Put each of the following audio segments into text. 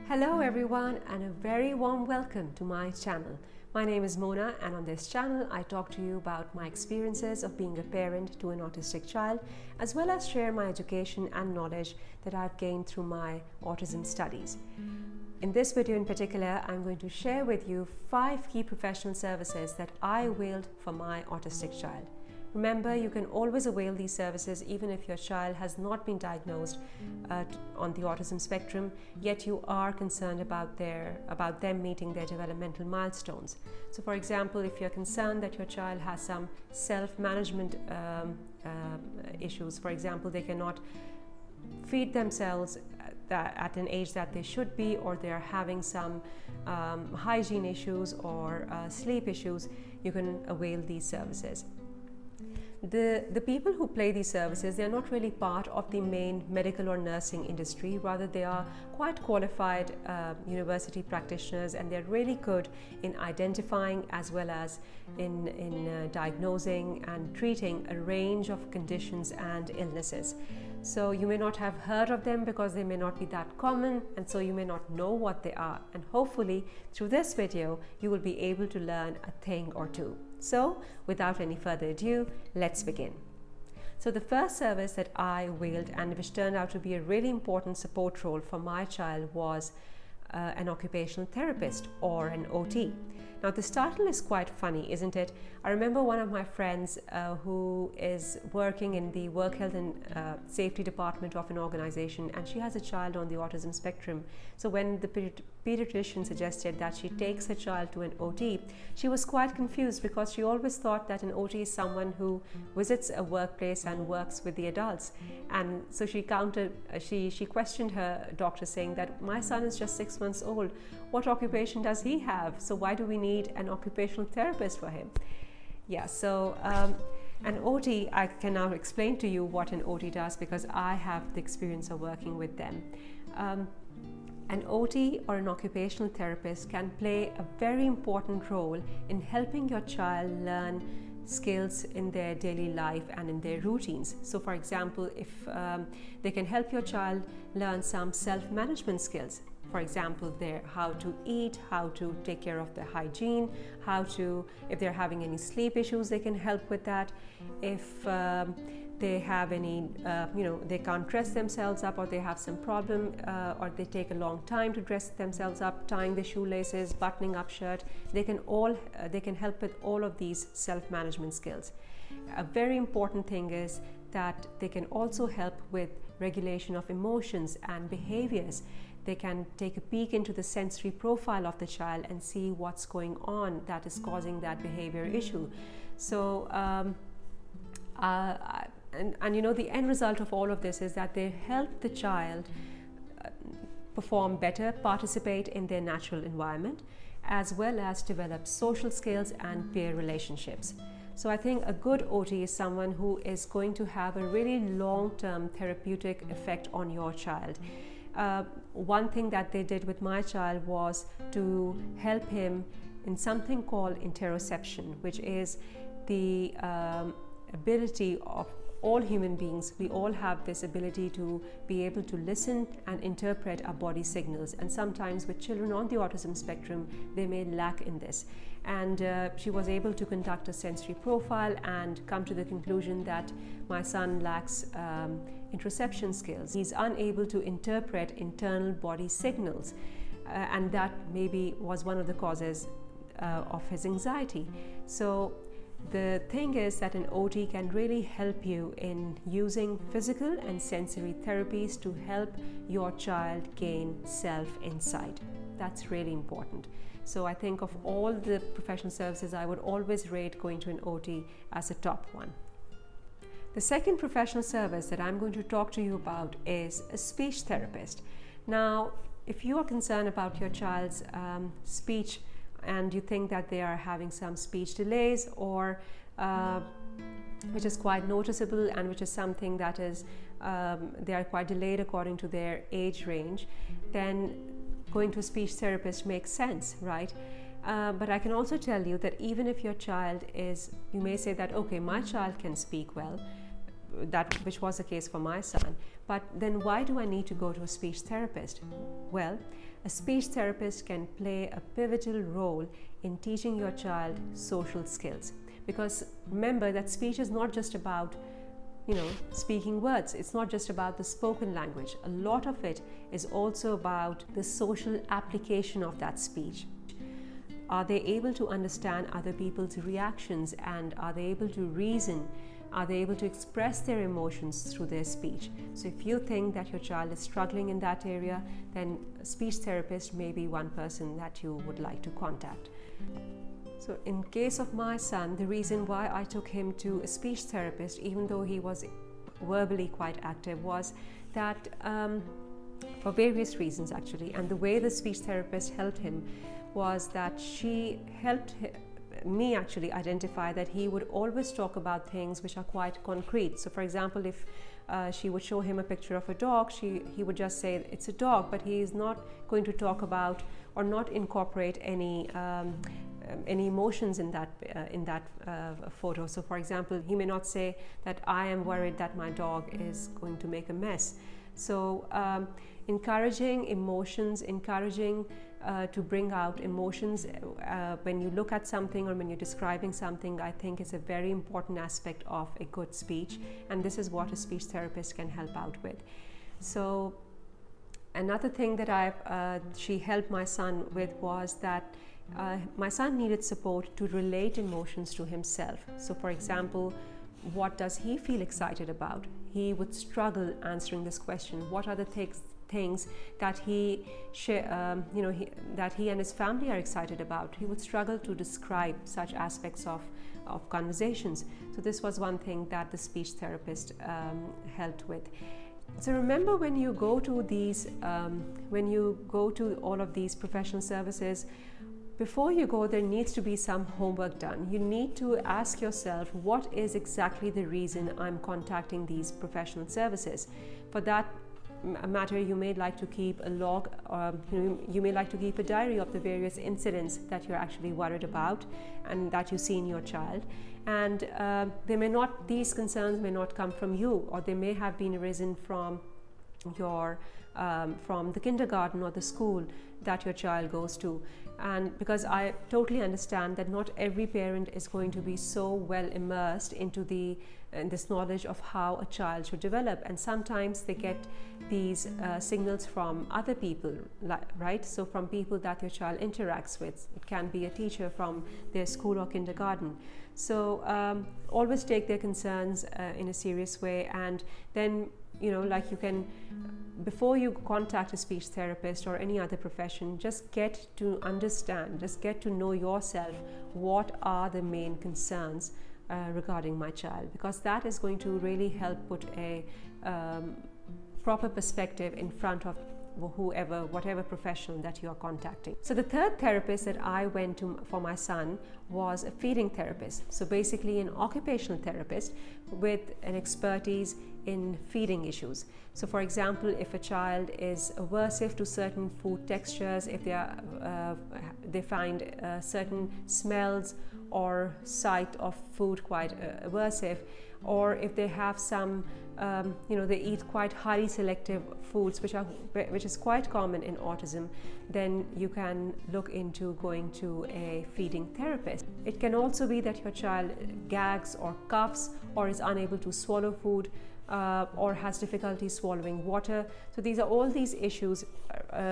Hello everyone and a very warm welcome to my channel. My name is Mona and on this channel I talk to you about my experiences of being a parent to an autistic child as well as share my education and knowledge that I've gained through my autism studies. In this video in particular, I'm going to share with you 5 key professional services that I availed for my autistic child. Remember, you can always avail these services even if your child has not been diagnosed on the autism spectrum, yet you are concerned about them meeting their developmental milestones. So for example, if you're concerned that your child has some self-management issues, for example, they cannot feed themselves at an age that they should be, or they are having some hygiene issues or sleep issues, you can avail these services. The people who play these services, they are not really part of the main medical or nursing industry. Rather, they are quite qualified university practitioners, and they're really good in identifying as well as in diagnosing and treating a range of conditions and illnesses. So you may not have heard of them because they may not be that common, and so you may not know what they are. And hopefully through this video you will be able to learn a thing or two. So without any further ado, let's begin. So the first service that I availed and which turned out to be a really important support role for my child was an occupational therapist or an OT. Now this title is quite funny, isn't it? I remember one of my friends who is working in the work health and safety department of an organization, and she has a child on the autism spectrum. So when the pediatrician suggested that she takes her child to an OT, she was quite confused because she always thought that an OT is someone who visits a workplace and works with the adults. And so she questioned her doctor, saying that my son is just 6 months old. What occupation does he have? So why do we need an occupational therapist for him? Yeah, so an OT, I can now explain to you what an OT does because I have the experience of working with them. An OT or an occupational therapist can play a very important role in helping your child learn skills in their daily life and in their routines. So for example, if they can help your child learn some self-management skills. For example, how to eat, how to take care of their hygiene, if they're having any sleep issues, they can help with that. If they have any, they can't dress themselves up, or they have some problem, or they take a long time to dress themselves up, tying the shoelaces, buttoning up shirt, they can help with all of these self-management skills. A very important thing is that they can also help with regulation of emotions and behaviors. They can take a peek into the sensory profile of the child and see what's going on that is causing that behavior issue. So, the end result of all of this is that they help the child perform better, participate in their natural environment, as well as develop social skills and peer relationships. So I think a good OT is someone who is going to have a really long-term therapeutic effect on your child. One thing that they did with my child was to help him in something called interoception, which is the ability of all human beings. We all have this ability to be able to listen and interpret our body signals, and sometimes with children on the autism spectrum they may lack in this. And she was able to conduct a sensory profile and come to the conclusion that my son lacks interoception skills. He's unable to interpret internal body signals, and that maybe was one of the causes of his anxiety. So the thing is that an OT can really help you in using physical and sensory therapies to help your child gain self-insight. That's really important. So I think of all the professional services, I would always rate going to an OT as a top one. The second professional service that I'm going to talk to you about is a speech therapist. Now, if you are concerned about your child's speech and you think that they are having some speech delays, or which is quite noticeable and which is something that is they are quite delayed according to their age range, then going to a speech therapist makes sense, right? But I can also tell you that even if your child is, you may say that, okay, my child can speak well, which was the case for my son. But then why do I need to go to a speech therapist? Well, a speech therapist can play a pivotal role in teaching your child social skills, because remember that speech is not just about speaking words. It's not just about the spoken language. A lot of it is also about the social application of that speech. Are they able to understand other people's reactions, and are they able to reason? Are they able to express their emotions through their speech? So if you think that your child is struggling in that area, then a speech therapist may be one person that you would like to contact. So in case of my son, the reason why I took him to a speech therapist, even though he was verbally quite active, was that for various reasons actually. And the way the speech therapist helped him was that she helped me actually identify that he would always talk about things which are quite concrete. So for example, if she would show him a picture of a dog, he would just say it's a dog, but he is not going to talk about or not incorporate any emotions in that photo. So for example, he may not say that I am worried that my dog is going to make a mess. So encouraging emotions, encouraging to bring out emotions when you look at something or when you're describing something, I think is a very important aspect of a good speech, and this is what a speech therapist can help out with. So another thing that she helped my son with was that my son needed support to relate emotions to himself. So for example, what does he feel excited about? He would struggle answering this question. What are the things that he and his family are excited about? He would struggle to describe such aspects of conversations. So this was one thing that the speech therapist helped with. So remember, when you go to all of these professional services, before you go, there needs to be some homework done. You need to ask yourself, what is exactly the reason I'm contacting these professional services? For that matter, you may like to keep a log, or you may like to keep a diary of the various incidents that you're actually worried about and that you see in your child. And these concerns may not come from you, or they may have been arisen from the kindergarten or the school that your child goes to. And because I totally understand that not every parent is going to be so well immersed into this knowledge of how a child should develop, and sometimes they get these signals from other people, right? So from people that your child interacts with. It can be a teacher from their school or kindergarten. So always take their concerns in a serious way, and then you can, before you contact a speech therapist or any other profession, just get to understand, just get to know yourself, what are the main concerns regarding my child, because that is going to really help put a proper perspective in front of whatever professional that you are contacting. So the third therapist that I went to for my son was a feeding therapist. So basically an occupational therapist with an expertise in feeding issues. So for example, if a child is aversive to certain food textures, if they find certain smells or sight of food quite aversive, or if they have some they eat quite highly selective foods, which is quite common in autism, then you can look into going to a feeding therapist. It can also be that your child gags or coughs or is unable to swallow food, or has difficulty swallowing water. So these are all these issues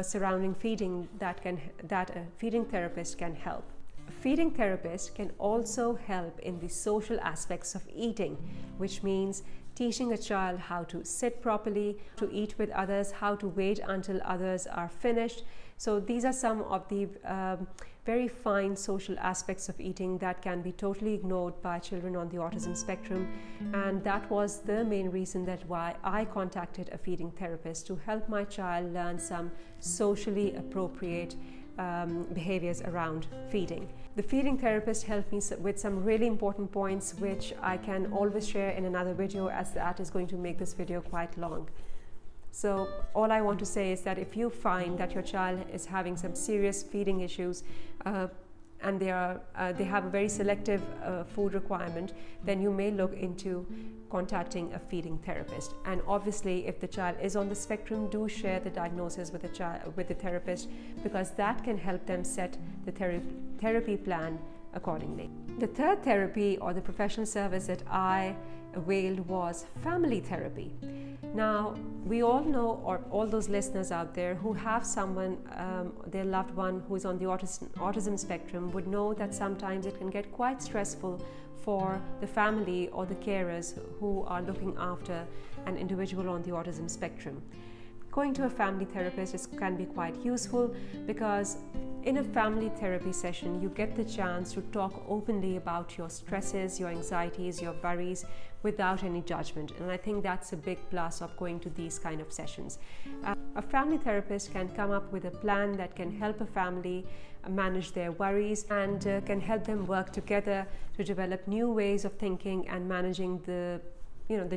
surrounding feeding that a feeding therapist can help. A feeding therapist can also help in the social aspects of eating, which means teaching a child how to sit properly, to eat with others, how to wait until others are finished. So these are some of the very fine social aspects of eating that can be totally ignored by children on the autism spectrum. And that was the main reason that why I contacted a feeding therapist, to help my child learn some socially appropriate behaviors around feeding. The feeding therapist helped me with some really important points, which I can always share in another video, as that is going to make this video quite long. So all I want to say is that if you find that your child is having some serious feeding issues, and they have a very selective food requirement, then you may look into contacting a feeding therapist. And obviously, if the child is on the spectrum, do share the diagnosis with the therapist, because that can help them set the therapy plan accordingly. The third therapy or the professional service that I availed was family therapy. Now, we all know, or all those listeners out there who have someone, their loved one who is on the autism spectrum, would know that sometimes it can get quite stressful for the family or the carers who are looking after an individual on the autism spectrum. Going to a family therapist can be quite useful, because in a family therapy session, you get the chance to talk openly about your stresses, your anxieties, your worries, without any judgment. And I think that's a big plus of going to these kind of sessions. A family therapist can come up with a plan that can help a family manage their worries, and can help them work together to develop new ways of thinking and managing the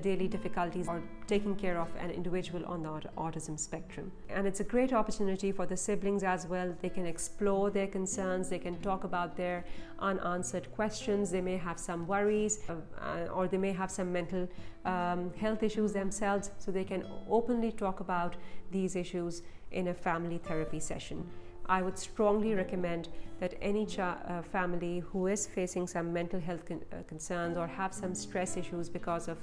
daily difficulties or taking care of an individual on the autism spectrum. And it's a great opportunity for the siblings as well. They can explore their concerns, they can talk about their unanswered questions, they may have some worries, or they may have some mental health issues themselves, so they can openly talk about these issues in a family therapy session. I would strongly recommend that any family who is facing some mental health concerns or have some stress issues because of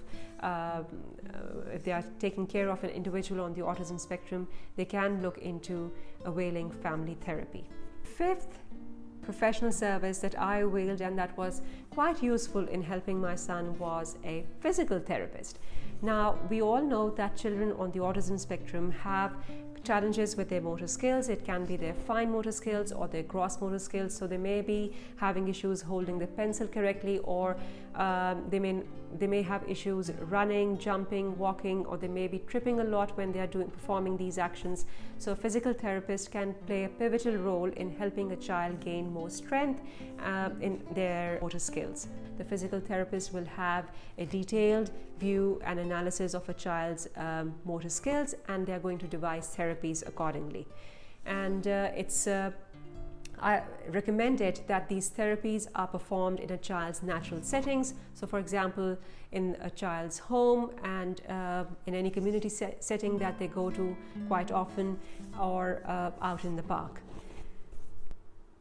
if they are taking care of an individual on the autism spectrum, they can look into availing family therapy. Fifth professional service that I availed and that was quite useful in helping my son was a physical therapist. Now, we all know that children on the autism spectrum have challenges with their motor skills. It can be their fine motor skills or their gross motor skills. So they may be having issues holding the pencil correctly, or they may have issues running, jumping, walking, or they may be tripping a lot when they are performing these actions. So a physical therapist can play a pivotal role in helping a child gain more strength in their motor skills. The physical therapist will have a detailed view and analysis of a child's motor skills, and they are going to devise therapies accordingly. And I recommend it that these therapies are performed in a child's natural settings. So, for example, in a child's home and in any community setting that they go to quite often, or out in the park.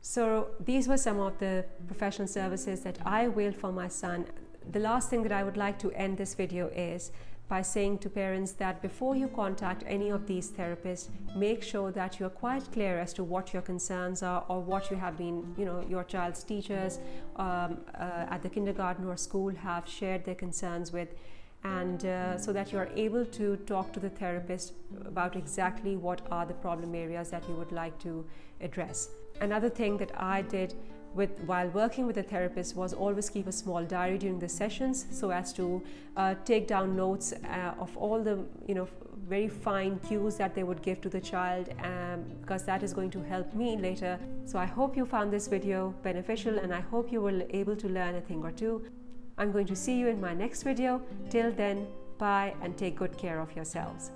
So these were some of the professional services that I availed for my son. The last thing that I would like to end this video is by saying to parents that before you contact any of these therapists, make sure that you're quite clear as to what your concerns are, or what you have been, your child's teachers at the kindergarten or school have shared their concerns with, and so that you're able to talk to the therapist about exactly what are the problem areas that you would like to address. Another thing that I did while working with a therapist was always keep a small diary during the sessions, so as to take down notes of all the very fine cues that they would give to the child, because that is going to help me later. So I hope you found this video beneficial, and I hope you were able to learn a thing or two. I'm going to see you in my next video. Till then, bye, and take good care of yourselves.